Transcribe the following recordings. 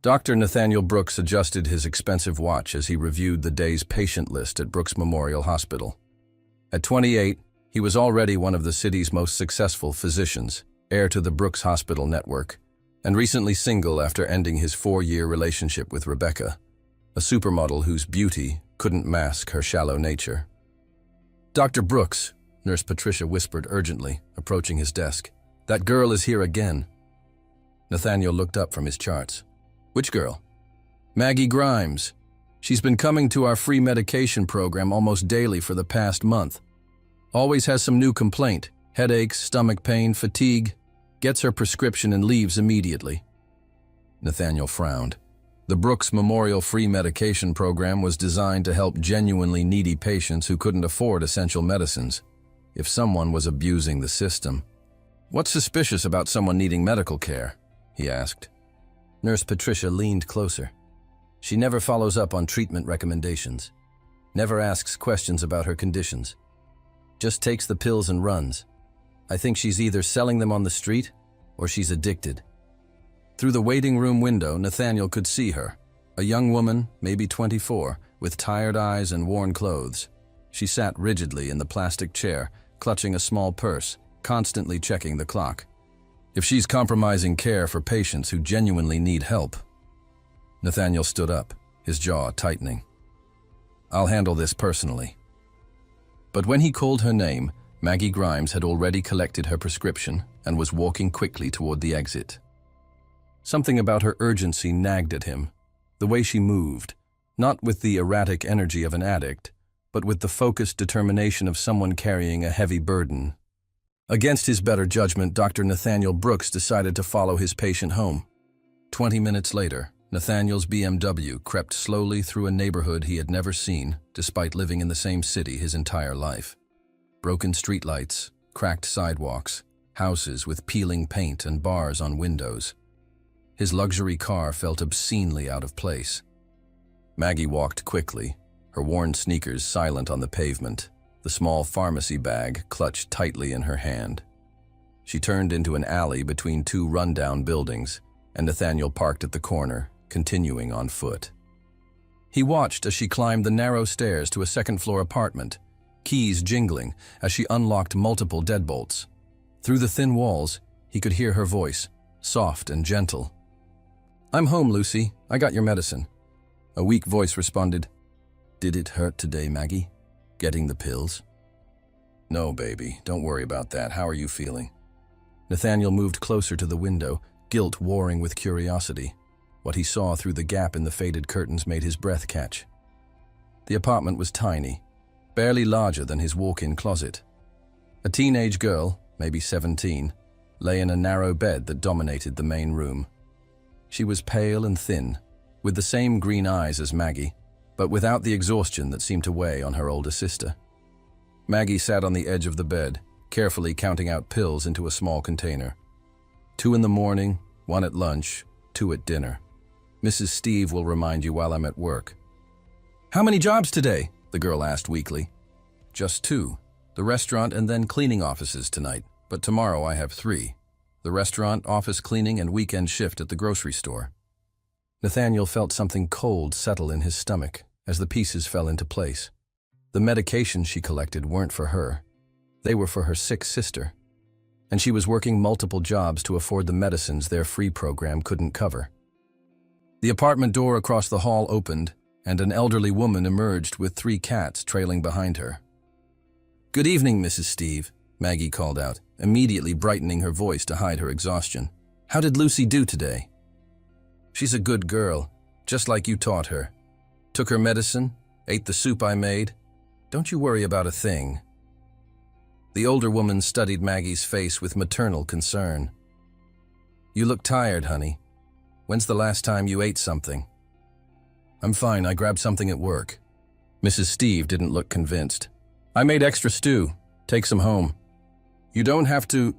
Dr. Nathaniel Brooks adjusted his expensive watch as he reviewed the day's patient list at Brooks Memorial Hospital. At 28, he was already one of the city's most successful physicians, heir to the Brooks Hospital network, and recently single after ending his 4-year relationship with Rebecca, a supermodel whose beauty couldn't mask her shallow nature. "Dr. Brooks," Nurse Patricia whispered urgently, approaching his desk. "That girl is here again." Nathaniel looked up from his charts. "Which girl?" "Maggie Grimes. She's been coming to our free medication program almost daily for the past month. Always has some new complaint, headaches, stomach pain, fatigue, gets her prescription and leaves immediately." Nathaniel frowned. The Brooks Memorial Free Medication Program was designed to help genuinely needy patients who couldn't afford essential medicines. If someone was abusing the system. "What's suspicious about someone needing medical care?" he asked. Nurse Patricia leaned closer. "She never follows up on treatment recommendations. Never asks questions about her conditions. Just takes the pills and runs. I think she's either selling them on the street or she's addicted." Through the waiting room window, Nathaniel could see her, a young woman, maybe 24, with tired eyes and worn clothes. She sat rigidly in the plastic chair, clutching a small purse, constantly checking the clock. If she's compromising care for patients who genuinely need help. Nathaniel stood up, his jaw tightening. "I'll handle this personally." But when he called her name, Maggie Grimes had already collected her prescription and was walking quickly toward the exit. Something about her urgency nagged at him, the way she moved, not with the erratic energy of an addict, but with the focused determination of someone carrying a heavy burden. Against his better judgment, Dr. Nathaniel Brooks decided to follow his patient home. 20 minutes later, Nathaniel's BMW crept slowly through a neighborhood he had never seen, despite living in the same city his entire life. Broken streetlights, cracked sidewalks, houses with peeling paint and bars on windows. His luxury car felt obscenely out of place. Maggie walked quickly, her worn sneakers silent on the pavement, the small pharmacy bag clutched tightly in her hand. She turned into an alley between two rundown buildings, and Nathaniel parked at the corner, continuing on foot. He watched as she climbed the narrow stairs to a second-floor apartment, keys jingling as she unlocked multiple deadbolts. Through the thin walls, he could hear her voice, soft and gentle. "I'm home, Lucy. I got your medicine." A weak voice responded, "Did it hurt today, Maggie? Getting the pills?" "No, baby. Don't worry about that. How are you feeling?" Nathaniel moved closer to the window, guilt warring with curiosity. What he saw through the gap in the faded curtains made his breath catch. The apartment was tiny, barely larger than his walk-in closet. A teenage girl, maybe 17, lay in a narrow bed that dominated the main room. She was pale and thin, with the same green eyes as Maggie, but without the exhaustion that seemed to weigh on her older sister. Maggie sat on the edge of the bed, carefully counting out pills into a small container. 2 in the morning, 1 at lunch, 2 at dinner. "Mrs. Steve will remind you while I'm at work." "How many jobs today?" the girl asked weakly. "Just 2. The restaurant and then cleaning offices tonight, but tomorrow I have 3. The restaurant, office cleaning, and weekend shift at the grocery store." Nathaniel felt something cold settle in his stomach as the pieces fell into place. The medications she collected weren't for her. They were for her sick sister. And she was working multiple jobs to afford the medicines their free program couldn't cover. The apartment door across the hall opened, and an elderly woman emerged with 3 cats trailing behind her. "Good evening, Mrs. Steve," Maggie called out, immediately brightening her voice to hide her exhaustion. "How did Lucy do today?" "She's a good girl, just like you taught her. Took her medicine, ate the soup I made. Don't you worry about a thing." The older woman studied Maggie's face with maternal concern. "You look tired, honey. When's the last time you ate something?" "I'm fine, I grabbed something at work." Mrs. Steve didn't look convinced. "I made extra stew. Take some home." "You don't have to—"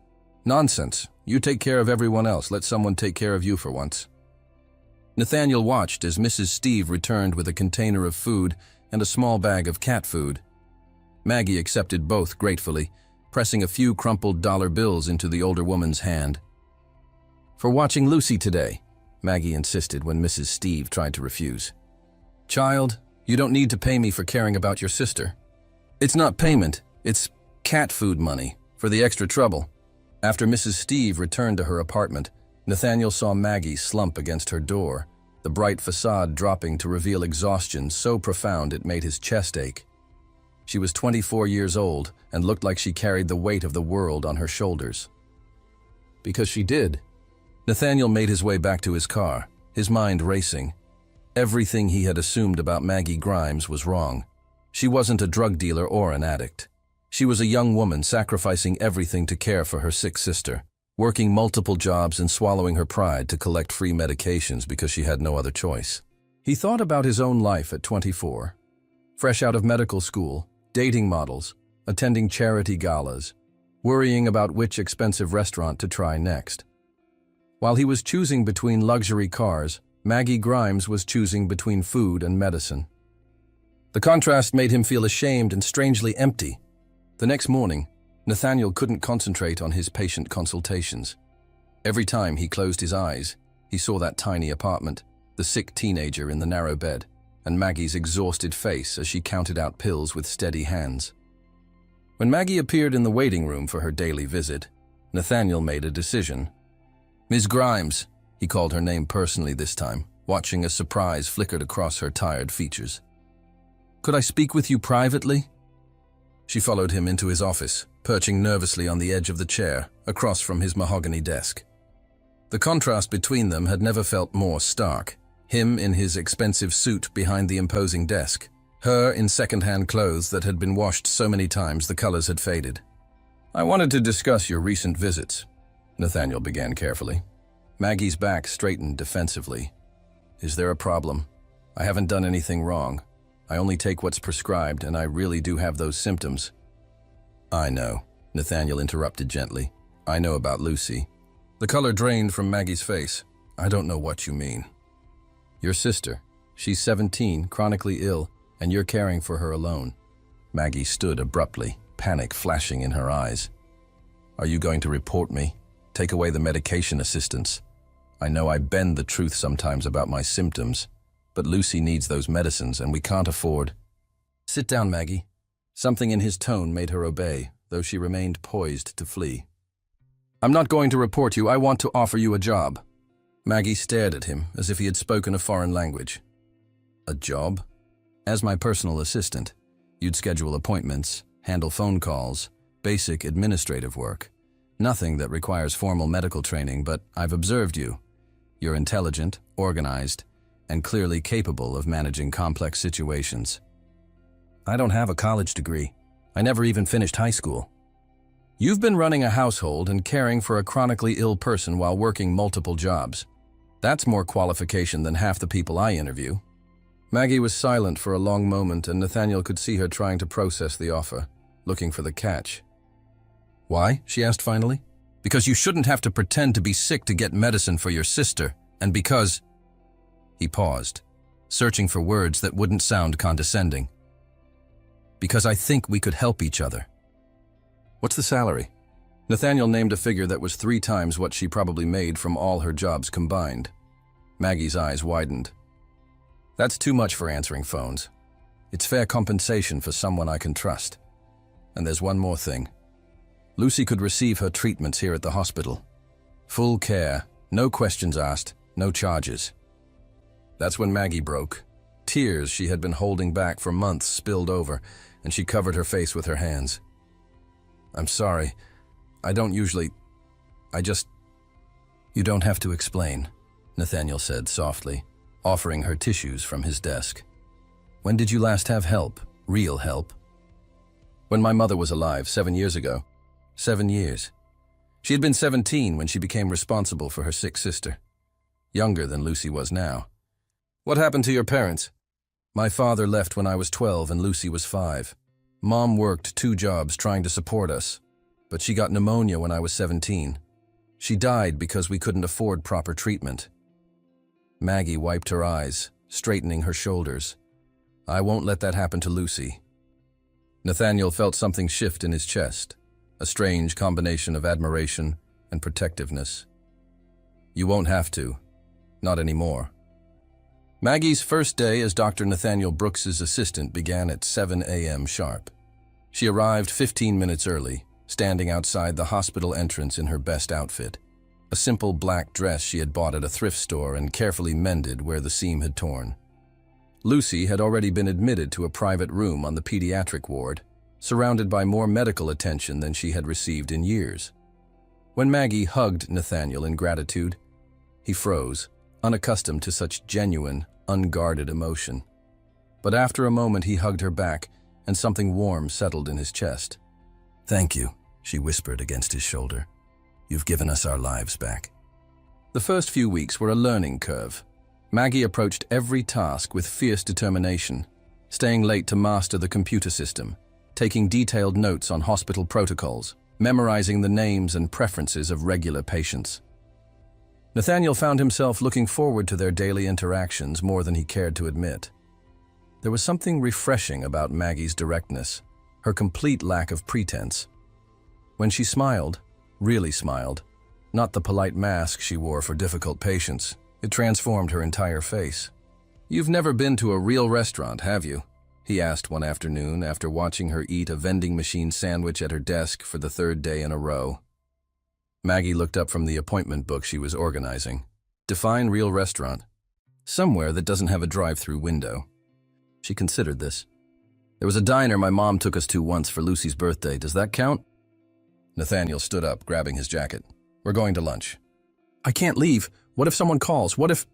"Nonsense. You take care of everyone else. Let someone take care of you for once." Nathaniel watched as Mrs. Steve returned with a container of food and a small bag of cat food. Maggie accepted both gratefully, pressing a few crumpled dollar bills into the older woman's hand. "For watching Lucy today," Maggie insisted when Mrs. Steve tried to refuse. "Child, you don't need to pay me for caring about your sister. It's not payment, it's cat food money for the extra trouble." After Mrs. Steve returned to her apartment, Nathaniel saw Maggie slump against her door, the bright facade dropping to reveal exhaustion so profound it made his chest ache. She was 24 years old and looked like she carried the weight of the world on her shoulders. Because she did. Nathaniel made his way back to his car, his mind racing. Everything he had assumed about Maggie Grimes was wrong. She wasn't a drug dealer or an addict. She was a young woman sacrificing everything to care for her sick sister, working multiple jobs and swallowing her pride to collect free medications because she had no other choice. He thought about his own life at 24. Fresh out of medical school, dating models, attending charity galas, worrying about which expensive restaurant to try next. While he was choosing between luxury cars, Maggie Grimes was choosing between food and medicine. The contrast made him feel ashamed and strangely empty. The next morning, Nathaniel couldn't concentrate on his patient consultations. Every time he closed his eyes, he saw that tiny apartment, the sick teenager in the narrow bed, and Maggie's exhausted face as she counted out pills with steady hands. When Maggie appeared in the waiting room for her daily visit, Nathaniel made a decision. "Ms. Grimes," he called her name personally this time, watching a surprise flickered across her tired features. "Could I speak with you privately?" She followed him into his office, perching nervously on the edge of the chair, across from his mahogany desk. The contrast between them had never felt more stark. Him in his expensive suit behind the imposing desk, her in second-hand clothes that had been washed so many times the colors had faded. "I wanted to discuss your recent visits," Nathaniel began carefully. Maggie's back straightened defensively. "Is there a problem? I haven't done anything wrong. I only take what's prescribed, and I really do have those symptoms." "I know," Nathaniel interrupted gently. "I know about Lucy." The color drained from Maggie's face. "I don't know what you mean." "Your sister. She's 17, chronically ill, and you're caring for her alone." Maggie stood abruptly, panic flashing in her eyes. "Are you going to report me? Take away the medication assistance? I know I bend the truth sometimes about my symptoms, but Lucy needs those medicines and we can't afford—" "Sit down, Maggie." Something in his tone made her obey, though she remained poised to flee. "I'm not going to report you. I want to offer you a job." Maggie stared at him as if he had spoken a foreign language. "A job?" "As my personal assistant. You'd schedule appointments, handle phone calls, basic administrative work. Nothing that requires formal medical training, but I've observed you. You're intelligent, organized, and clearly capable of managing complex situations." "I don't have a college degree. I never even finished high school." "You've been running a household and caring for a chronically ill person while working multiple jobs. That's more qualification than half the people I interview." Maggie was silent for a long moment, and Nathaniel could see her trying to process the offer, looking for the catch. "Why?" she asked finally. "Because you shouldn't have to pretend to be sick to get medicine for your sister, and because—" He paused, searching for words that wouldn't sound condescending. "Because I think we could help each other." "What's the salary?" Nathaniel named a figure that was 3 times what she probably made from all her jobs combined. Maggie's eyes widened. "That's too much for answering phones. It's fair compensation for someone I can trust. And there's one more thing. Lucy could receive her treatments here at the hospital. Full care, no questions asked, no charges." That's when Maggie broke. Tears she had been holding back for months spilled over, and she covered her face with her hands. "I'm sorry. I don't usually... "You don't have to explain," Nathaniel said softly, offering her tissues from his desk. "When did you last have help? Real help?" "When my mother was alive, 7 years ago. 7 years. She had been 17 when she became responsible for her sick sister. Younger than Lucy was now." "What happened to your parents?" "My father left when I was 12 and Lucy was 5. Mom worked 2 jobs trying to support us, but she got pneumonia when I was 17. She died because we couldn't afford proper treatment." Maggie wiped her eyes, straightening her shoulders. "I won't let that happen to Lucy." Nathaniel felt something shift in his chest, a strange combination of admiration and protectiveness. "You won't have to. Not anymore. Maggie's first day as Dr. Nathaniel Brooks's assistant began at 7 a.m. sharp. She arrived 15 minutes early, standing outside the hospital entrance in her best outfit, a simple black dress she had bought at a thrift store and carefully mended where the seam had torn. Lucy had already been admitted to a private room on the pediatric ward, surrounded by more medical attention than she had received in years. When Maggie hugged Nathaniel in gratitude, he froze, unaccustomed to such genuine, unguarded emotion. But after a moment he hugged her back, and something warm settled in his chest. "Thank you," she whispered against his shoulder. "You've given us our lives back." The first few weeks were a learning curve. Maggie approached every task with fierce determination, staying late to master the computer system, taking detailed notes on hospital protocols, memorizing the names and preferences of regular patients. Nathaniel found himself looking forward to their daily interactions more than he cared to admit. There was something refreshing about Maggie's directness, her complete lack of pretense. When she smiled, really smiled, not the polite mask she wore for difficult patients, it transformed her entire face. "You've never been to a real restaurant, have you?" he asked one afternoon after watching her eat a vending machine sandwich at her desk for the third day in a row. Maggie looked up from the appointment book she was organizing. Define real restaurant. Somewhere that doesn't have a drive-through window. She considered this. "There was a diner my mom took us to once for Lucy's birthday. Does that count?" Nathaniel stood up, grabbing his jacket. "We're going to lunch." "I can't leave. What if someone calls? What if—"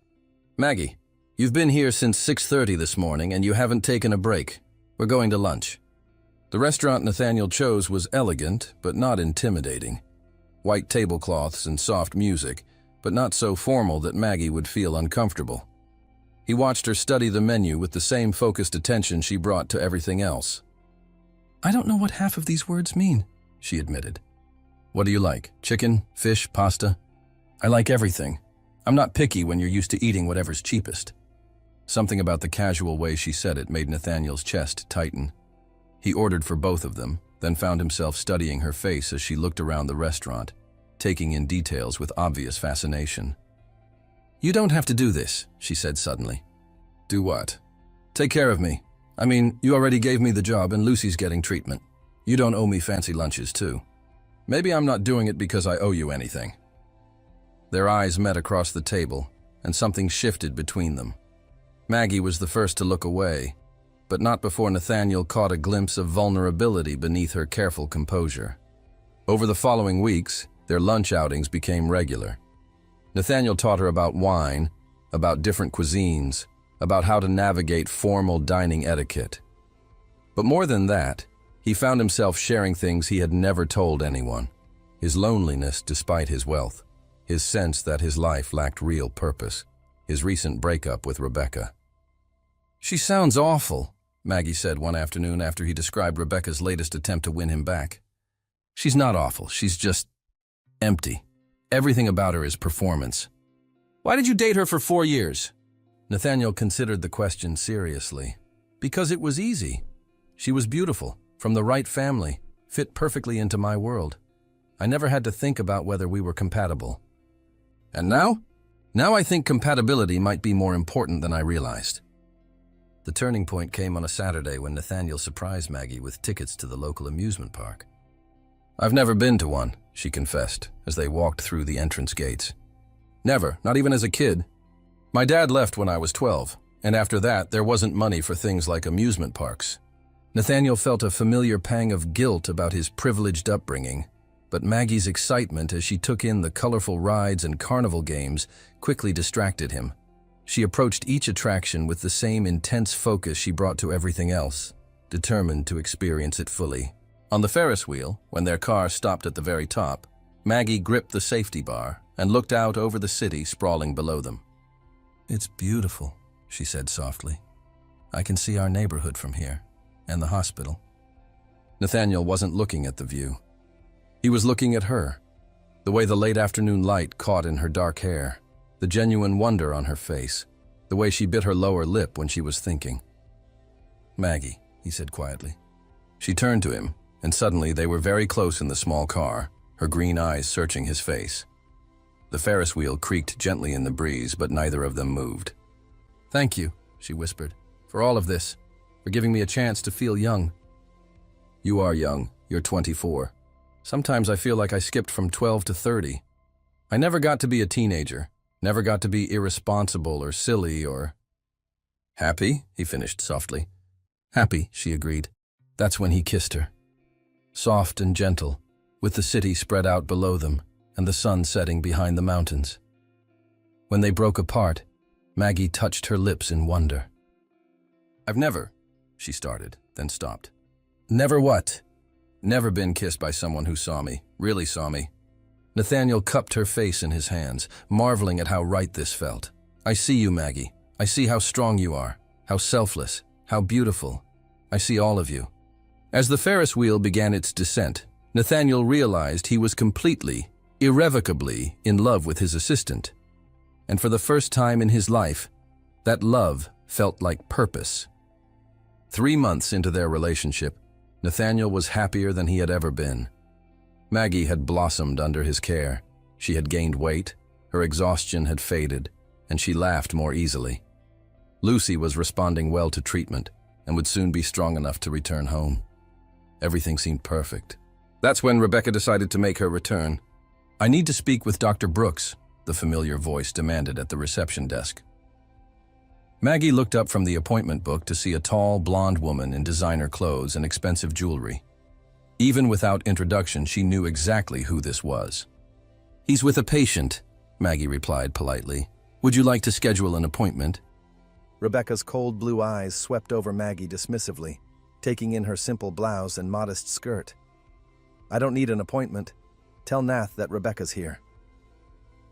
"Maggie, you've been here since 6:30 this morning and you haven't taken a break. We're going to lunch." The restaurant Nathaniel chose was elegant, but not intimidating. White tablecloths and soft music, but not so formal that Maggie would feel uncomfortable. He watched her study the menu with the same focused attention she brought to everything else. "I don't know what half of these words mean," she admitted. "What do you like? Chicken, fish, pasta?" "I like everything. I'm not picky when you're used to eating whatever's cheapest." Something about the casual way she said it made Nathaniel's chest tighten. He ordered for both of them, then found himself studying her face as she looked around the restaurant, taking in details with obvious fascination. "You don't have to do this," she said suddenly. "Do what?" "Take care of me. I mean, you already gave me the job and Lucy's getting treatment. You don't owe me fancy lunches, too. Maybe I'm not doing it because I owe you anything." Their eyes met across the table, and something shifted between them. Maggie was the first to look away, but not before Nathaniel caught a glimpse of vulnerability beneath her careful composure. Over the following weeks, their lunch outings became regular. Nathaniel taught her about wine, about different cuisines, about how to navigate formal dining etiquette. But more than that, he found himself sharing things he had never told anyone: his loneliness despite his wealth, his sense that his life lacked real purpose, his recent breakup with Rebecca. "She sounds awful," Maggie said one afternoon after he described Rebecca's latest attempt to win him back. "She's not awful, she's just empty. Everything about her is performance." "Why did you date her for 4 years?" Nathaniel considered the question seriously. "Because it was easy. She was beautiful, from the right family, fit perfectly into my world. I never had to think about whether we were compatible. And now? Now I think compatibility might be more important than I realized." The turning point came on a Saturday when Nathaniel surprised Maggie with tickets to the local amusement park. "I've never been to one," she confessed, as they walked through the entrance gates. "Never, not even as a kid. My dad left when I was 12, and after that there wasn't money for things like amusement parks." Nathaniel felt a familiar pang of guilt about his privileged upbringing, but Maggie's excitement as she took in the colorful rides and carnival games quickly distracted him. She approached each attraction with the same intense focus she brought to everything else, determined to experience it fully. On the Ferris wheel, when their car stopped at the very top, Maggie gripped the safety bar and looked out over the city sprawling below them. "It's beautiful," she said softly. "I can see our neighborhood from here, and the hospital." Nathaniel wasn't looking at the view. He was looking at her, the way the late afternoon light caught in her dark hair, the genuine wonder on her face, the way she bit her lower lip when she was thinking. "Maggie," he said quietly. She turned to him, and suddenly they were very close in the small car, her green eyes searching his face. The Ferris wheel creaked gently in the breeze, but neither of them moved. "Thank you," she whispered, "for all of this, for giving me a chance to feel young." "You are young. You're 24. Sometimes I feel like I skipped from 12 to 30. I never got to be a teenager, never got to be irresponsible or silly or—" "Happy?" he finished softly. "Happy," she agreed. That's when he kissed her. Soft and gentle, with the city spread out below them and the sun setting behind the mountains. When they broke apart, Maggie touched her lips in wonder. "I've never," she started, then stopped. "Never what?" "Never been kissed by someone who saw me, really saw me." Nathaniel cupped her face in his hands, marveling at how right this felt. "I see you, Maggie. I see how strong you are, how selfless, how beautiful. I see all of you." As the Ferris wheel began its descent, Nathaniel realized he was completely, irrevocably in love with his assistant. And for the first time in his life, that love felt like purpose. 3 months into their relationship, Nathaniel was happier than he had ever been. Maggie had blossomed under his care. She had gained weight, her exhaustion had faded, and she laughed more easily. Lucy was responding well to treatment and would soon be strong enough to return home. Everything seemed perfect. That's when Rebecca decided to make her return. "I need to speak with Dr. Brooks," the familiar voice demanded at the reception desk. Maggie looked up from the appointment book to see a tall, blonde woman in designer clothes and expensive jewelry. Even without introduction, she knew exactly who this was. "He's with a patient," Maggie replied politely. "Would you like to schedule an appointment?" Rebecca's cold blue eyes swept over Maggie dismissively, taking in her simple blouse and modest skirt. "I don't need an appointment. Tell Nath that Rebecca's here."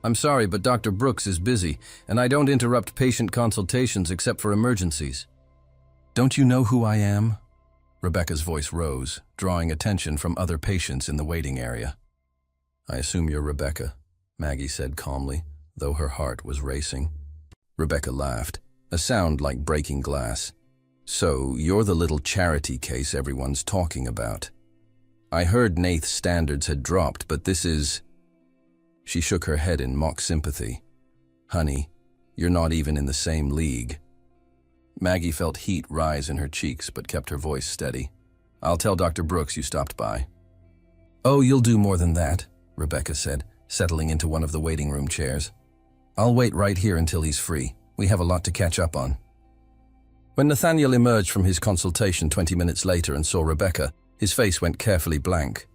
"I'm sorry, but Dr. Brooks is busy, and I don't interrupt patient consultations except for emergencies." "Don't you know who I am?" Rebecca's voice rose, drawing attention from other patients in the waiting area. "I assume you're Rebecca," Maggie said calmly, though her heart was racing. Rebecca laughed, a sound like breaking glass. "So, you're the little charity case everyone's talking about. I heard Nath's standards had dropped, but this is—" She shook her head in mock sympathy. "Honey, you're not even in the same league." Maggie felt heat rise in her cheeks but kept her voice steady. "I'll tell Dr. Brooks you stopped by." "Oh, you'll do more than that," Rebecca said, settling into one of the waiting room chairs. "I'll wait right here until he's free. We have a lot to catch up on." When Nathaniel emerged from his consultation 20 minutes later and saw Rebecca, his face went carefully blank.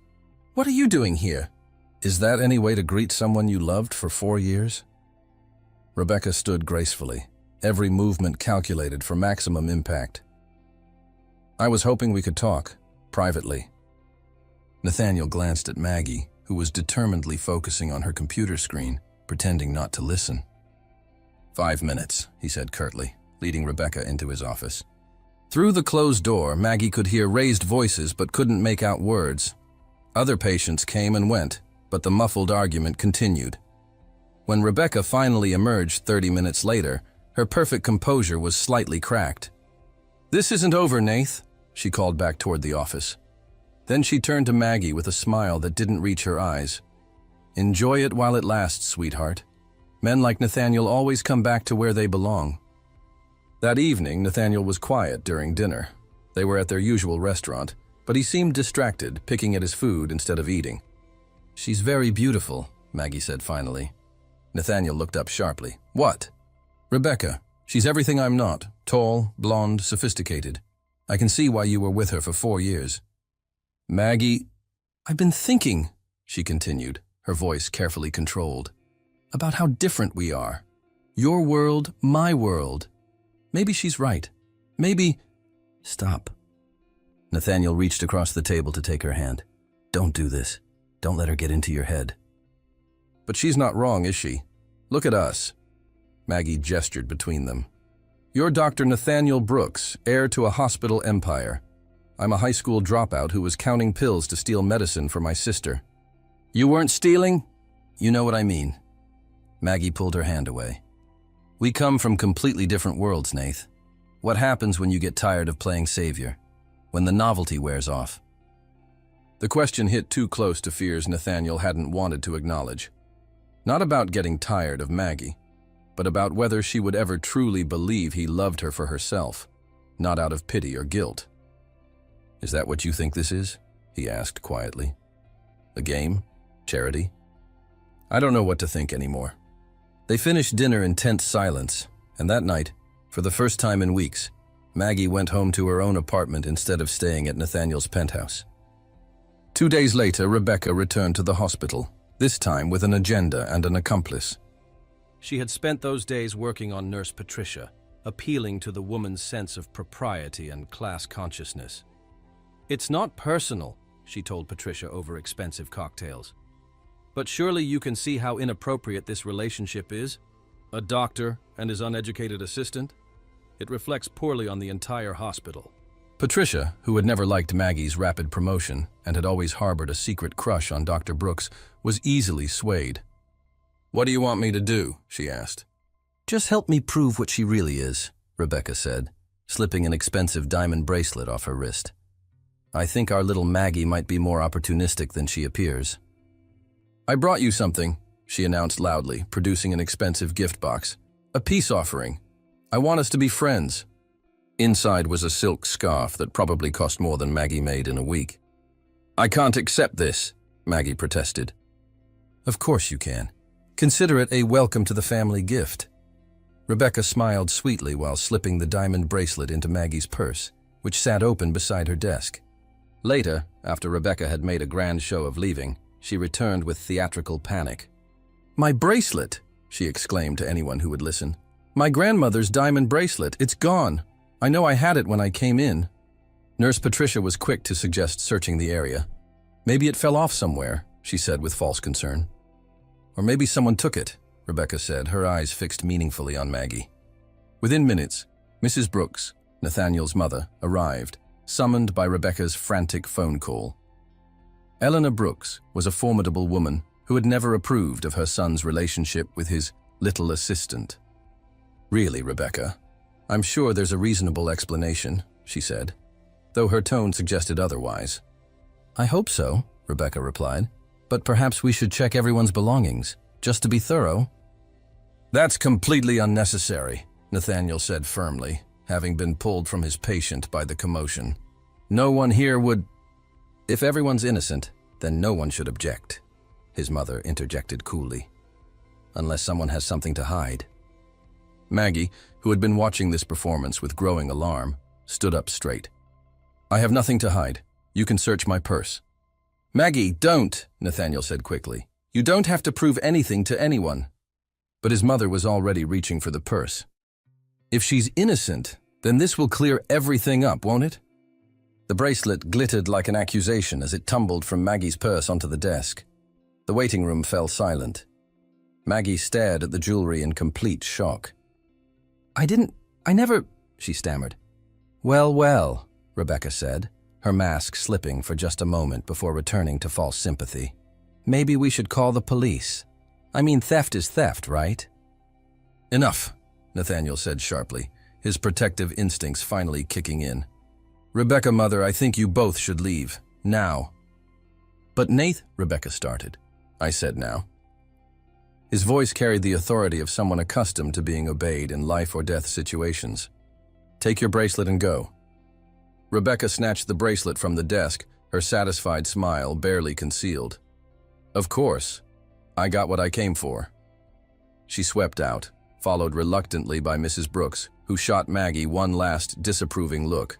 "What are you doing here? Is that any way to greet someone you loved for 4 years?" Rebecca stood gracefully, every movement calculated for maximum impact. "I was hoping we could talk, privately." Nathaniel glanced at Maggie, who was determinedly focusing on her computer screen, pretending not to listen. 5 minutes, he said curtly, leading Rebecca into his office. Through the closed door, Maggie could hear raised voices but couldn't make out words. Other patients came and went, but the muffled argument continued. When Rebecca finally emerged 30 minutes later, her perfect composure was slightly cracked. "This isn't over, Nath," she called back toward the office. Then she turned to Maggie with a smile that didn't reach her eyes. "Enjoy it while it lasts, sweetheart. Men like Nathaniel always come back to where they belong." That evening, Nathaniel was quiet during dinner. They were at their usual restaurant, but he seemed distracted, picking at his food instead of eating. "She's very beautiful," Maggie said finally. Nathaniel looked up sharply. "What?" "Rebecca. She's everything I'm not. Tall, blonde, sophisticated. I can see why you were with her for 4 years." "Maggie, I've been thinking," she continued, her voice carefully controlled, "about how different we are. Your world, my world. Maybe she's right. Maybe—" "Stop." Nathaniel reached across the table to take her hand. "Don't do this. Don't let her get into your head." "But she's not wrong, is she? Look at us." Maggie gestured between them. "You're Dr. Nathaniel Brooks, heir to a hospital empire. I'm a high school dropout who was counting pills to steal medicine for my sister." "You weren't stealing?" "You know what I mean." Maggie pulled her hand away. "We come from completely different worlds, Nath. What happens when you get tired of playing savior? When the novelty wears off?" The question hit too close to fears Nathaniel hadn't wanted to acknowledge. Not about getting tired of Maggie, but about whether she would ever truly believe he loved her for herself, not out of pity or guilt. "Is that what you think this is?" he asked quietly. "A game? Charity?" "I don't know what to think anymore." They finished dinner in tense silence, and that night, for the first time in weeks, Maggie went home to her own apartment instead of staying at Nathaniel's penthouse. 2 days later, Rebecca returned to the hospital, this time with an agenda and an accomplice. She had spent those days working on Nurse Patricia, appealing to the woman's sense of propriety and class consciousness. "It's not personal," she told Patricia over expensive cocktails. "But surely you can see how inappropriate this relationship is? A doctor and his uneducated assistant? It reflects poorly on the entire hospital." Patricia, who had never liked Maggie's rapid promotion and had always harbored a secret crush on Dr. Brooks, was easily swayed. "What do you want me to do?" she asked. "Just help me prove what she really is," Rebecca said, slipping an expensive diamond bracelet off her wrist. "I think our little Maggie might be more opportunistic than she appears." "I brought you something," she announced loudly, producing an expensive gift box. "A peace offering. I want us to be friends." Inside was a silk scarf that probably cost more than Maggie made in a week. "I can't accept this," Maggie protested. "Of course you can. Consider it a welcome to the family gift." Rebecca smiled sweetly while slipping the diamond bracelet into Maggie's purse, which sat open beside her desk. Later, after Rebecca had made a grand show of leaving, she returned with theatrical panic. "My bracelet!" she exclaimed to anyone who would listen. "My grandmother's diamond bracelet, it's gone. I know I had it when I came in." Nurse Patricia was quick to suggest searching the area. "Maybe it fell off somewhere," she said with false concern. "Or maybe someone took it," Rebecca said, her eyes fixed meaningfully on Maggie. Within minutes, Mrs. Brooks, Nathaniel's mother, arrived, summoned by Rebecca's frantic phone call. Eleanor Brooks was a formidable woman who had never approved of her son's relationship with his little assistant. "Really, Rebecca, I'm sure there's a reasonable explanation," she said, though her tone suggested otherwise. "I hope so," Rebecca replied, "but perhaps we should check everyone's belongings, just to be thorough." "That's completely unnecessary," Nathaniel said firmly, having been pulled from his patient by the commotion. "No one here would—" "If everyone's innocent, then no one should object," his mother interjected coolly. "Unless someone has something to hide." Maggie, who had been watching this performance with growing alarm, stood up straight. "I have nothing to hide. You can search my purse." "Maggie, don't," Nathaniel said quickly. "You don't have to prove anything to anyone." But his mother was already reaching for the purse. "If she's innocent, then this will clear everything up, won't it?" The bracelet glittered like an accusation as it tumbled from Maggie's purse onto the desk. The waiting room fell silent. Maggie stared at the jewelry in complete shock. I never, she stammered. Well, Rebecca said, her mask slipping for just a moment before returning to false sympathy. Maybe we should call the police. I mean, theft is theft, right? Enough, Nathaniel said sharply, his protective instincts finally kicking in. Rebecca, mother, I think you both should leave. Now. But Nath, Rebecca started. I said now. His voice carried the authority of someone accustomed to being obeyed in life or death situations. Take your bracelet and go. Rebecca snatched the bracelet from the desk, her satisfied smile barely concealed. Of course. I got what I came for. She swept out, followed reluctantly by Mrs. Brooks, who shot Maggie one last disapproving look.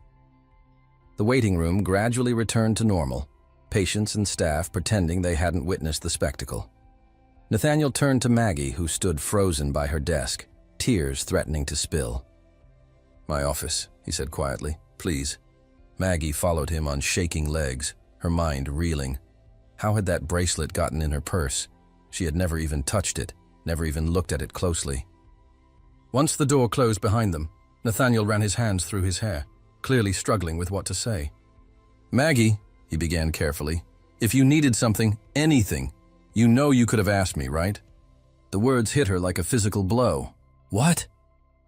The waiting room gradually returned to normal, patients and staff pretending they hadn't witnessed the spectacle. Nathaniel turned to Maggie, who stood frozen by her desk, tears threatening to spill. My office, he said quietly. Please. Maggie followed him on shaking legs, her mind reeling. How had that bracelet gotten in her purse? She had never even touched it, never even looked at it closely. Once the door closed behind them, Nathaniel ran his hands through his hair, clearly struggling with what to say. Maggie, he began carefully, if you needed something, anything, you know you could have asked me, right? The words hit her like a physical blow. What?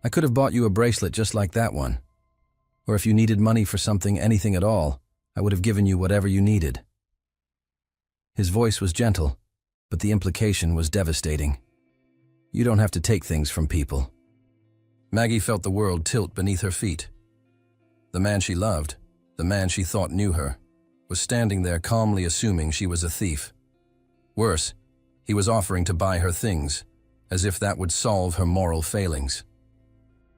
I could have bought you a bracelet just like that one. Or if you needed money for something, anything at all, I would have given you whatever you needed. His voice was gentle, But the implication was devastating. You don't have to take things from people. Maggie felt the world tilt beneath her feet. The man she loved, the man she thought knew her, was standing there calmly assuming she was a thief. Worse, he was offering to buy her things, as if that would solve her moral failings.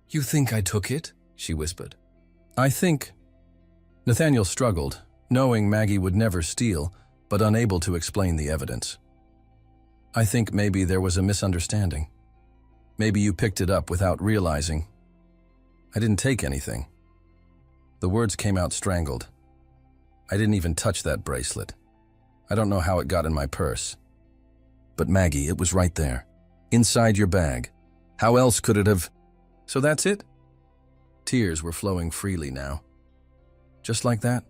"You think I took it?" she whispered. "I think—" Nathaniel struggled, knowing Maggie would never steal, but unable to explain the evidence. "I think maybe there was a misunderstanding. Maybe you picked it up without realizing. I didn't take anything." The words came out strangled. "I didn't even touch that bracelet. I don't know how it got in my purse." "But Maggie, it was right there. Inside your bag. How else could it have—" "So that's it?" Tears were flowing freely now. "Just like that?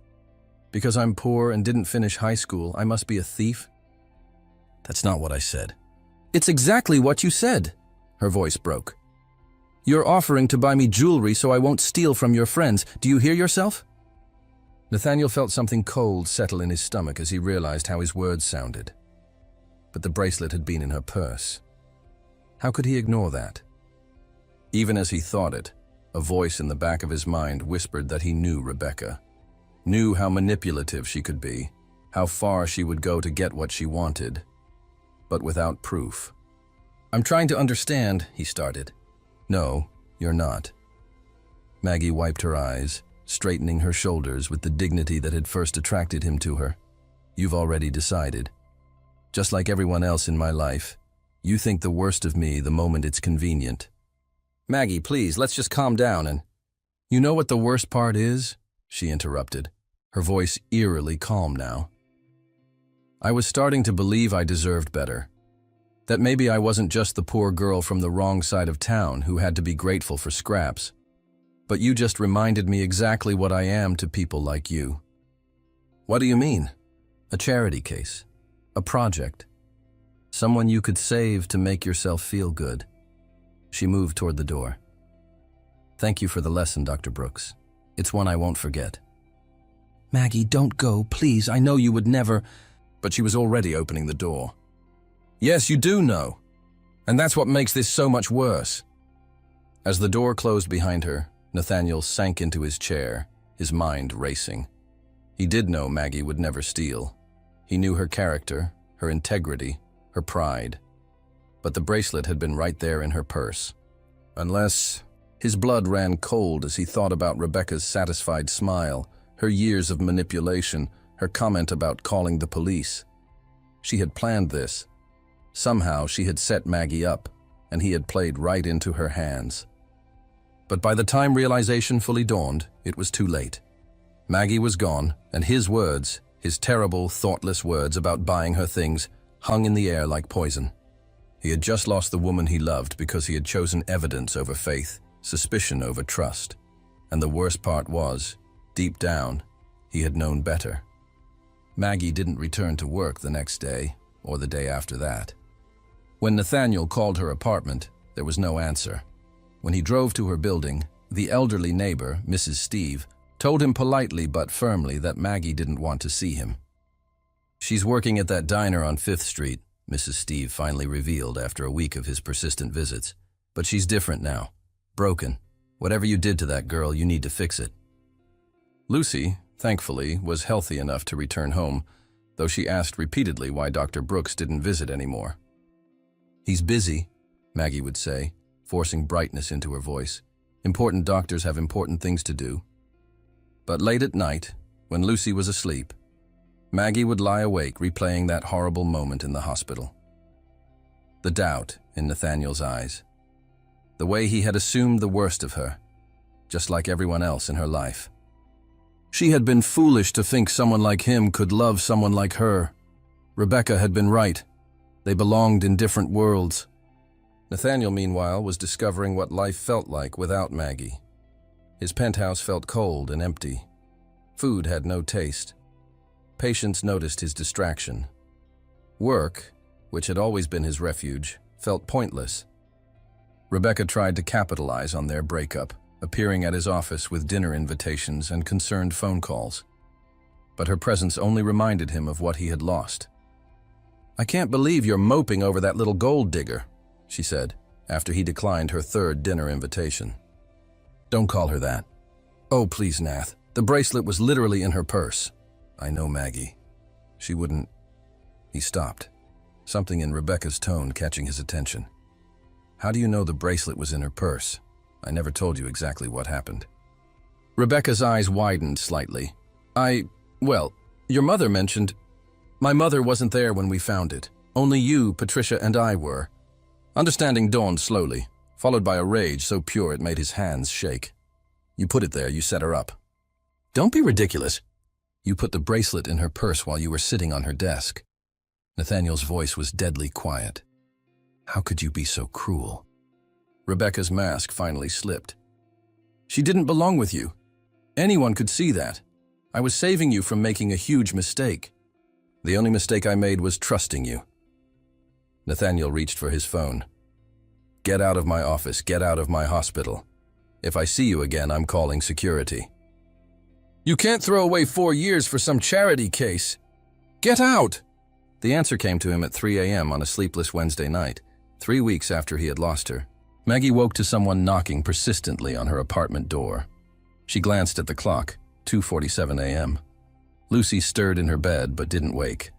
Because I'm poor and didn't finish high school, I must be a thief?" "That's not what I said." "It's exactly what you said." Her voice broke. "You're offering to buy me jewelry so I won't steal from your friends. Do you hear yourself?" Nathaniel felt something cold settle in his stomach as he realized how his words sounded. But the bracelet had been in her purse. How could he ignore that? Even as he thought it, a voice in the back of his mind whispered that he knew Rebecca, knew how manipulative she could be, how far she would go to get what she wanted, but without proof. "I'm trying to understand," he started. "No, you're not." Maggie wiped her eyes, straightening her shoulders with the dignity that had first attracted him to her. "You've already decided. Just like everyone else in my life, you think the worst of me the moment it's convenient." "Maggie, please, let's just calm down and—" "You know what the worst part is?" she interrupted, her voice eerily calm now. "I was starting to believe I deserved better. That maybe I wasn't just the poor girl from the wrong side of town who had to be grateful for scraps. But you just reminded me exactly what I am to people like you." "What do you mean?" "A charity case. A project. Someone you could save to make yourself feel good." She moved toward the door. "Thank you for the lesson, Dr. Brooks. It's one I won't forget." "Maggie, don't go, please. I know you would never—" But she was already opening the door. "Yes, you do know. And that's what makes this so much worse." As the door closed behind her, Nathaniel sank into his chair, his mind racing. He did know Maggie would never steal. He knew her character, her integrity, her pride. But the bracelet had been right there in her purse. Unless— His blood ran cold as he thought about Rebecca's satisfied smile, her years of manipulation, her comment about calling the police. She had planned this. Somehow she had set Maggie up, and he had played right into her hands. But by the time realization fully dawned, it was too late. Maggie was gone, and his words, his terrible, thoughtless words about buying her things, hung in the air like poison. He had just lost the woman he loved because he had chosen evidence over faith, suspicion over trust. And the worst part was, deep down, he had known better. Maggie didn't return to work the next day, or the day after that. When Nathaniel called her apartment, there was no answer. When he drove to her building, the elderly neighbor, Mrs. Steve, told him politely but firmly that Maggie didn't want to see him. "She's working at that diner on 5th Street, Mrs. Steve finally revealed after a week of his persistent visits. "But she's different now. Broken. Whatever you did to that girl, you need to fix it." Lucy, thankfully, was healthy enough to return home, though she asked repeatedly why Dr. Brooks didn't visit anymore. "He's busy," Maggie would say, forcing brightness into her voice. "Important doctors have important things to do." But late at night, when Lucy was asleep, Maggie would lie awake replaying that horrible moment in the hospital. The doubt in Nathaniel's eyes. The way he had assumed the worst of her, just like everyone else in her life. She had been foolish to think someone like him could love someone like her. Rebecca had been right. They belonged in different worlds. Nathaniel, meanwhile, was discovering what life felt like without Maggie. His penthouse felt cold and empty. Food had no taste. Patients noticed his distraction. Work, which had always been his refuge, felt pointless. Rebecca tried to capitalize on their breakup, appearing at his office with dinner invitations and concerned phone calls. But her presence only reminded him of what he had lost. I can't believe you're moping over that little gold digger, she said, after he declined her third dinner invitation. Don't call her that. Oh, please, Nath. The bracelet was literally in her purse. I know, Maggie. She wouldn't... He stopped, something in Rebecca's tone catching his attention. How do you know the bracelet was in her purse? I never told you exactly what happened. Rebecca's eyes widened slightly. Well, your mother mentioned... My mother wasn't there when we found it. Only you, Patricia, and I were. Understanding dawned slowly, followed by a rage so pure it made his hands shake. You put it there, you set her up. Don't be ridiculous. You put the bracelet in her purse while you were sitting on her desk. Nathaniel's voice was deadly quiet. How could you be so cruel? Rebecca's mask finally slipped. She didn't belong with you. Anyone could see that. I was saving you from making a huge mistake. The only mistake I made was trusting you. Nathaniel reached for his phone. Get out of my office, get out of my hospital. If I see you again, I'm calling security. You can't throw away 4 years for some charity case. Get out! The answer came to him at 3 a.m. on a sleepless Wednesday night, 3 weeks after he had lost her. Maggie woke to someone knocking persistently on her apartment door. She glanced at the clock, 2:47 a.m. Lucy stirred in her bed but didn't wake.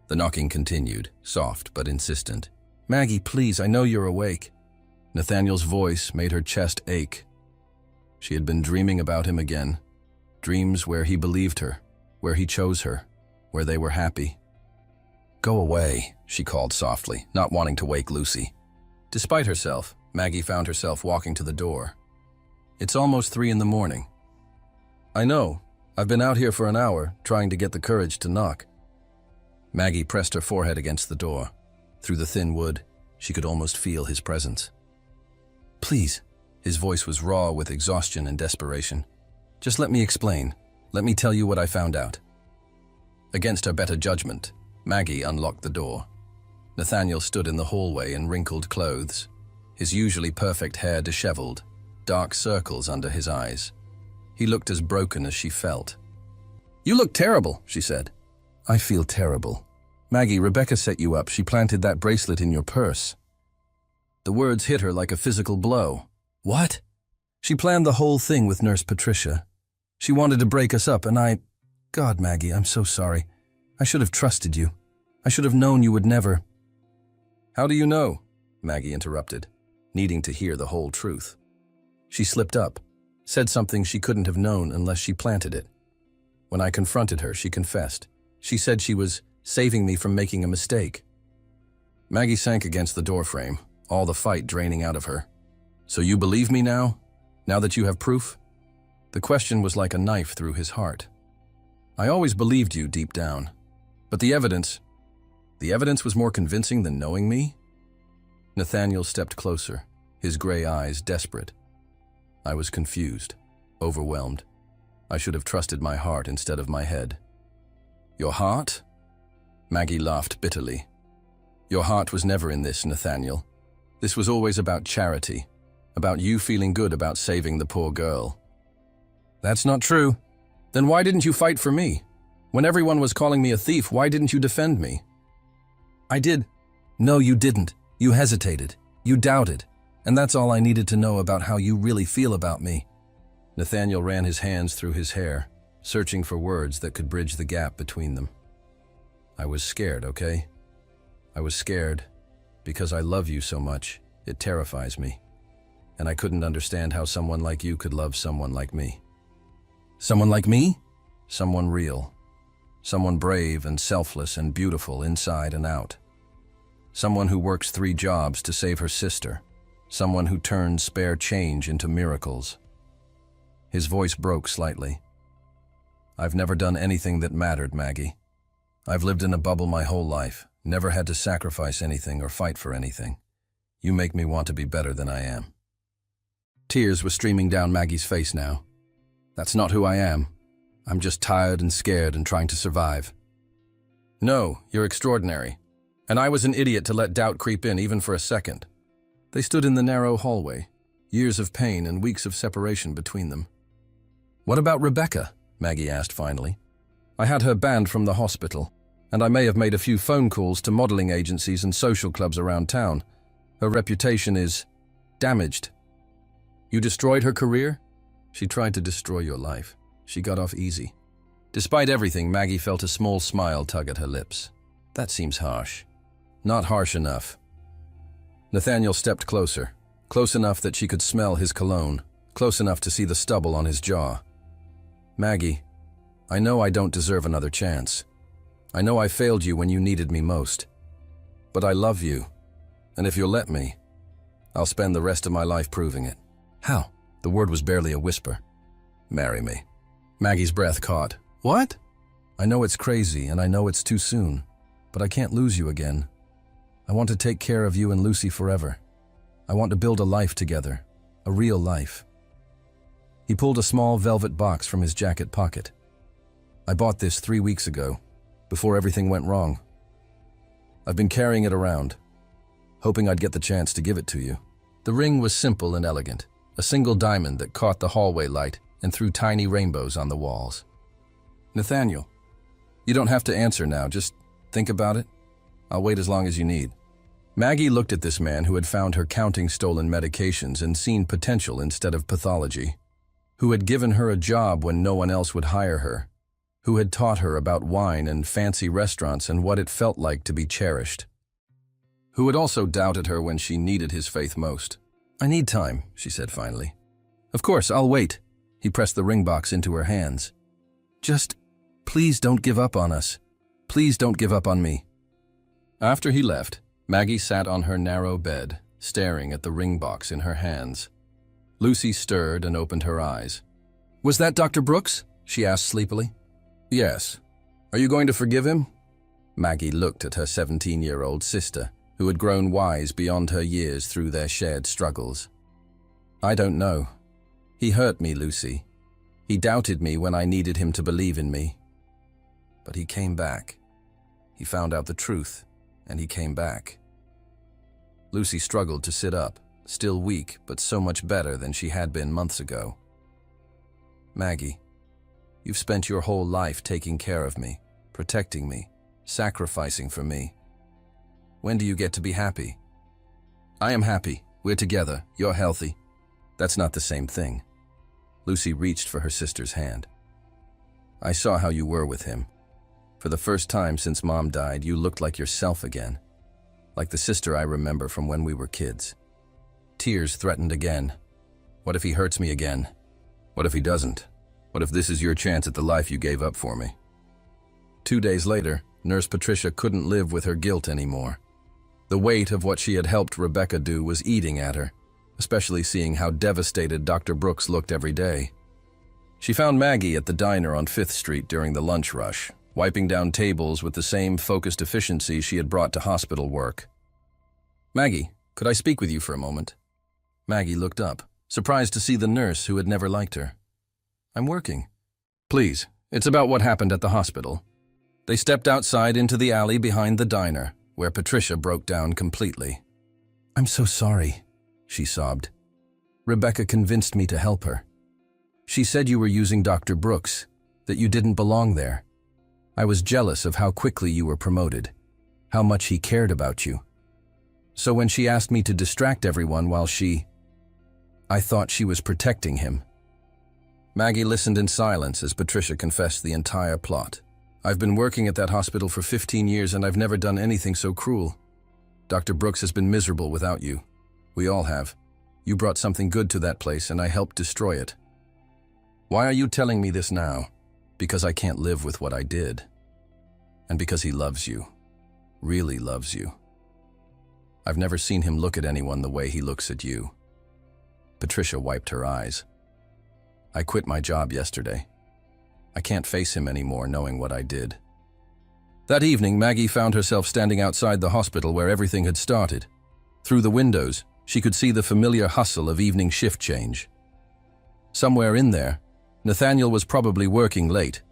The knocking continued, soft but insistent. Maggie, please, I know you're awake. Nathaniel's voice made her chest ache. She had been dreaming about him again. Dreams where he believed her, where he chose her, where they were happy. Go away, she called softly, not wanting to wake Lucy. Despite herself, Maggie found herself walking to the door. It's almost 3 in the morning. I know. I've been out here for an hour, trying to get the courage to knock. Maggie pressed her forehead against the door. Through the thin wood, she could almost feel his presence. Please. His voice was raw with exhaustion and desperation. Just let me explain. Let me tell you what I found out. Against her better judgment, Maggie unlocked the door. Nathaniel stood in the hallway in wrinkled clothes, his usually perfect hair disheveled, dark circles under his eyes. He looked as broken as she felt. You look terrible, she said. I feel terrible. Maggie, Rebecca set you up. She planted that bracelet in your purse. The words hit her like a physical blow. What? She planned the whole thing with Nurse Patricia. She wanted to break us up, and God, Maggie, I'm so sorry. I should have trusted you. I should have known you would never... How do you know? Maggie interrupted, needing to hear the whole truth. She slipped up, said something she couldn't have known unless she planted it. When I confronted her, she confessed. She said she was saving me from making a mistake. Maggie sank against the doorframe, all the fight draining out of her. So you believe me now? Now that you have proof? The question was like a knife through his heart. I always believed you deep down. But the evidence was more convincing than knowing me? Nathaniel stepped closer, his gray eyes desperate. I was confused, overwhelmed. I should have trusted my heart instead of my head. Your heart? Maggie laughed bitterly. Your heart was never in this, Nathaniel. This was always about charity, about you feeling good about saving the poor girl. That's not true. Then why didn't you fight for me? When everyone was calling me a thief, why didn't you defend me? I did. No, you didn't. You hesitated. You doubted. And that's all I needed to know about how you really feel about me. Nathaniel ran his hands through his hair, searching for words that could bridge the gap between them. I was scared, okay? I was scared because I love you so much, it terrifies me. And I couldn't understand how someone like you could love someone like me. Someone like me? Someone real. Someone brave and selfless and beautiful inside and out. Someone who works 3 jobs to save her sister. Someone who turns spare change into miracles. His voice broke slightly. I've never done anything that mattered, Maggie. I've lived in a bubble my whole life, never had to sacrifice anything or fight for anything. You make me want to be better than I am. Tears were streaming down Maggie's face now. That's not who I am. I'm just tired and scared and trying to survive. No, you're extraordinary. And I was an idiot to let doubt creep in even for a second. They stood in the narrow hallway, years of pain and weeks of separation between them. What about Rebecca? Maggie asked finally. I had her banned from the hospital. And I may have made a few phone calls to modeling agencies and social clubs around town. Her reputation is damaged. You destroyed her career? She tried to destroy your life. She got off easy. Despite everything, Maggie felt a small smile tug at her lips. That seems harsh. Not harsh enough. Nathaniel stepped closer, close enough that she could smell his cologne, close enough to see the stubble on his jaw. Maggie, I know I don't deserve another chance. I know I failed you when you needed me most. But I love you, and if you'll let me, I'll spend the rest of my life proving it. How? The word was barely a whisper. Marry me. Maggie's breath caught. What? I know it's crazy, and I know it's too soon, but I can't lose you again. I want to take care of you and Lucy forever. I want to build a life together, a real life. He pulled a small velvet box from his jacket pocket. I bought this 3 weeks ago, before everything went wrong. I've been carrying it around, hoping I'd get the chance to give it to you. The ring was simple and elegant, a single diamond that caught the hallway light and threw tiny rainbows on the walls. Nathaniel, you don't have to answer now, just think about it. I'll wait as long as you need. Maggie looked at this man who had found her counting stolen medications and seen potential instead of pathology, who had given her a job when no one else would hire her, who had taught her about wine and fancy restaurants and what it felt like to be cherished, who had also doubted her when she needed his faith most. I need time, she said finally. Of course, I'll wait. He pressed the ring box into her hands. Just, please don't give up on us. Please don't give up on me. After he left, Maggie sat on her narrow bed, staring at the ring box in her hands. Lucy stirred and opened her eyes. Was that Dr. Brooks? She asked sleepily. Yes. Are you going to forgive him? Maggie looked at her 17-year-old sister, who had grown wise beyond her years through their shared struggles. I don't know. He hurt me, Lucy. He doubted me when I needed him to believe in me. But he came back. He found out the truth, and he came back. Lucy struggled to sit up, still weak, but so much better than she had been months ago. Maggie, you've spent your whole life taking care of me, protecting me, sacrificing for me. When do you get to be happy? I am happy. We're together. You're healthy. That's not the same thing. Lucy reached for her sister's hand. I saw how you were with him. For the first time since Mom died, you looked like yourself again. Like the sister I remember from when we were kids. Tears threatened again. What if he hurts me again? What if he doesn't? What if this is your chance at the life you gave up for me? 2 days later, Nurse Patricia couldn't live with her guilt anymore. The weight of what she had helped Rebecca do was eating at her, especially seeing how devastated Dr. Brooks looked every day. She found Maggie at the diner on 5th Street during the lunch rush, wiping down tables with the same focused efficiency she had brought to hospital work. Maggie, could I speak with you for a moment? Maggie looked up, surprised to see the nurse who had never liked her. I'm working. Please, it's about what happened at the hospital. They stepped outside into the alley behind the diner, where Patricia broke down completely. I'm so sorry, she sobbed. Rebecca convinced me to help her. She said you were using Dr. Brooks, that you didn't belong there. I was jealous of how quickly you were promoted, how much he cared about you. So when she asked me to distract everyone while I thought she was protecting him. Maggie listened in silence as Patricia confessed the entire plot. I've been working at that hospital for 15 years and I've never done anything so cruel. Dr. Brooks has been miserable without you. We all have. You brought something good to that place and I helped destroy it. Why are you telling me this now? Because I can't live with what I did. And because he loves you. Really loves you. I've never seen him look at anyone the way he looks at you. Patricia wiped her eyes. I quit my job yesterday. I can't face him anymore knowing what I did. That evening, Maggie found herself standing outside the hospital where everything had started. Through the windows, she could see the familiar hustle of evening shift change. Somewhere in there, Nathaniel was probably working late,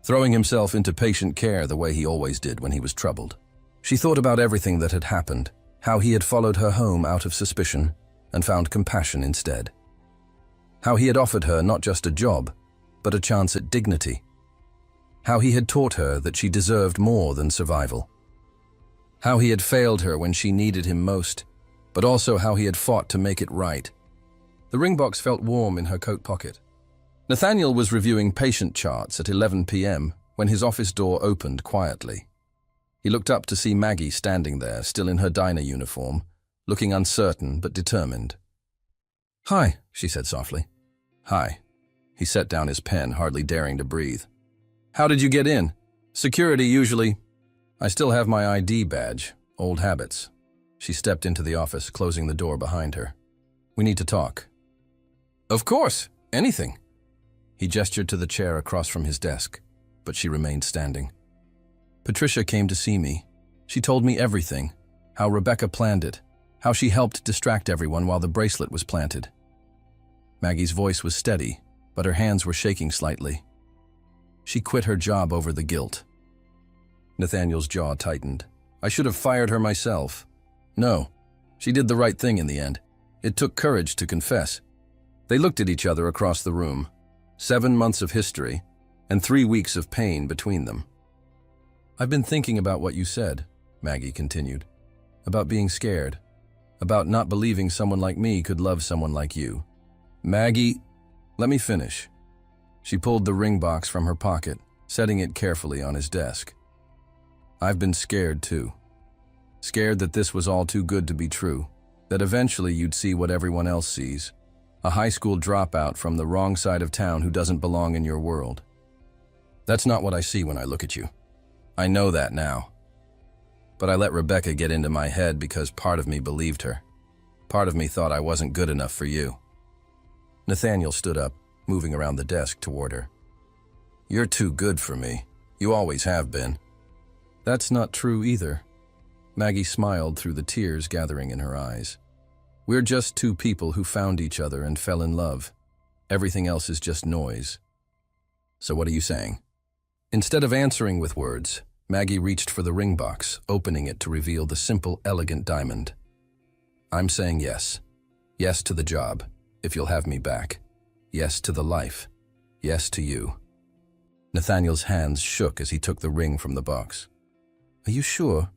throwing himself into patient care the way he always did when he was troubled. She thought about everything that had happened, how he had followed her home out of suspicion and found compassion instead. How he had offered her not just a job, but a chance at dignity. how he had taught her that she deserved more than survival. How he had failed her when she needed him most, but also how he had fought to make it right. The ring box felt warm in her coat pocket. Nathaniel was reviewing patient charts at 11 p.m. when his office door opened quietly. He looked up to see Maggie standing there, still in her diner uniform, looking uncertain but determined. "Hi," she said softly. "Hi." He set down his pen, hardly daring to breathe. "How did you get in? Security usually—" "I still have my ID badge. Old habits." She stepped into the office, closing the door behind her. "We need to talk." "Of course. Anything." He gestured to the chair across from his desk, but she remained standing. "Patricia came to see me. She told me everything, how Rebecca planned it, how she helped distract everyone while the bracelet was planted." Maggie's voice was steady, but her hands were shaking slightly. "She quit her job over the guilt." Nathaniel's jaw tightened. "I should have fired her myself." "No, she did the right thing in the end. It took courage to confess." They looked at each other across the room. 7 months of history, and 3 weeks of pain between them. "I've been thinking about what you said," Maggie continued. "About being scared. About not believing someone like me could love someone like you." "Maggie, let me finish." She pulled the ring box from her pocket, setting it carefully on his desk. "I've been scared too. Scared that this was all too good to be true, that eventually you'd see what everyone else sees. A high school dropout from the wrong side of town who doesn't belong in your world. That's not what I see when I look at you. I know that now. But I let Rebecca get into my head because part of me believed her. Part of me thought I wasn't good enough for you." Nathaniel stood up, moving around the desk toward her. "You're too good for me. You always have been." "That's not true either." Maggie smiled through the tears gathering in her eyes. "We're just two people who found each other and fell in love. Everything else is just noise." "So what are you saying?" Instead of answering with words, Maggie reached for the ring box, opening it to reveal the simple, elegant diamond. "I'm saying yes. Yes to the job, if you'll have me back. Yes to the life. Yes to you." Nathaniel's hands shook as he took the ring from the box. "Are you sure?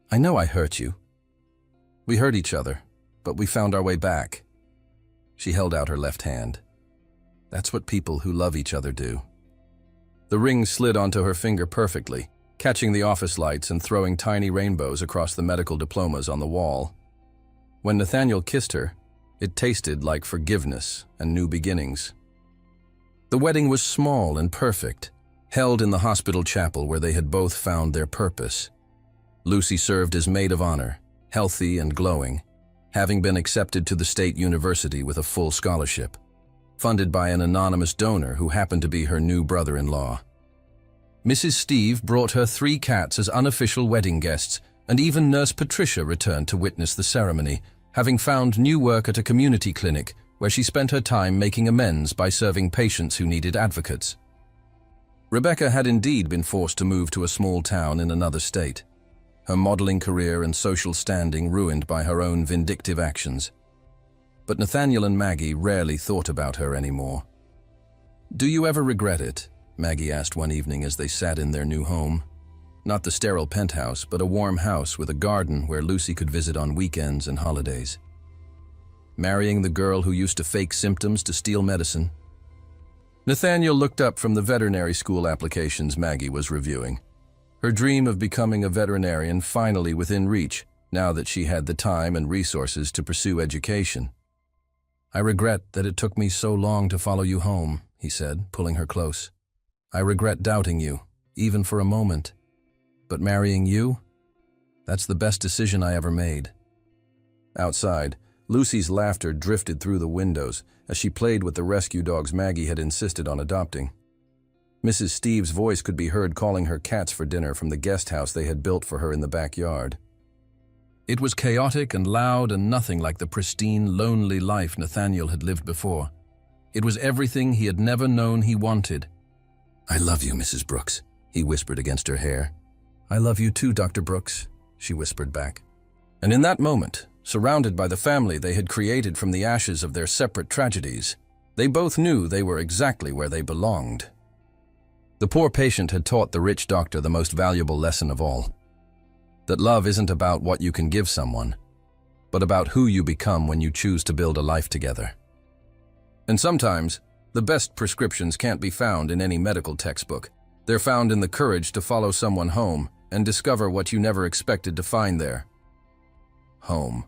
I know I hurt you." "We hurt each other, but we found our way back." She held out her left hand. "That's what people who love each other do." The ring slid onto her finger perfectly, catching the office lights and throwing tiny rainbows across the medical diplomas on the wall. When Nathaniel kissed her, it tasted like forgiveness and new beginnings. The wedding was small and perfect, held in the hospital chapel where they had both found their purpose. Lucy served as maid of honor, healthy and glowing, having been accepted to the state university with a full scholarship, funded by an anonymous donor who happened to be her new brother-in-law. Mrs. Steve brought her 3 cats as unofficial wedding guests, and even Nurse Patricia returned to witness the ceremony, having found new work at a community clinic where she spent her time making amends by serving patients who needed advocates. Rebecca had indeed been forced to move to a small town in another state, her modeling career and social standing ruined by her own vindictive actions. But Nathaniel and Maggie rarely thought about her anymore. "Do you ever regret it?" Maggie asked one evening as they sat in their new home. Not the sterile penthouse, but a warm house with a garden where Lucy could visit on weekends and holidays. Marrying the girl who used to fake symptoms to steal medicine. Nathaniel looked up from the veterinary school applications Maggie was reviewing. Her dream of becoming a veterinarian finally within reach, now that she had the time and resources to pursue education. "I regret that it took me so long to follow you home," he said, pulling her close. "I regret doubting you, even for a moment. But marrying you? That's the best decision I ever made." Outside, Lucy's laughter drifted through the windows as she played with the rescue dogs Maggie had insisted on adopting. Mrs. Steve's voice could be heard calling her cats for dinner from the guest house they had built for her in the backyard. It was chaotic and loud and nothing like the pristine, lonely life Nathaniel had lived before. It was everything he had never known he wanted. "I love you, Mrs. Brooks," he whispered against her hair. "I love you too, Dr. Brooks," she whispered back. And in that moment, surrounded by the family they had created from the ashes of their separate tragedies, they both knew they were exactly where they belonged. The poor patient had taught the rich doctor the most valuable lesson of all. That love isn't about what you can give someone, but about who you become when you choose to build a life together. And sometimes, the best prescriptions can't be found in any medical textbook. They're found in the courage to follow someone home and discover what you never expected to find there. Home.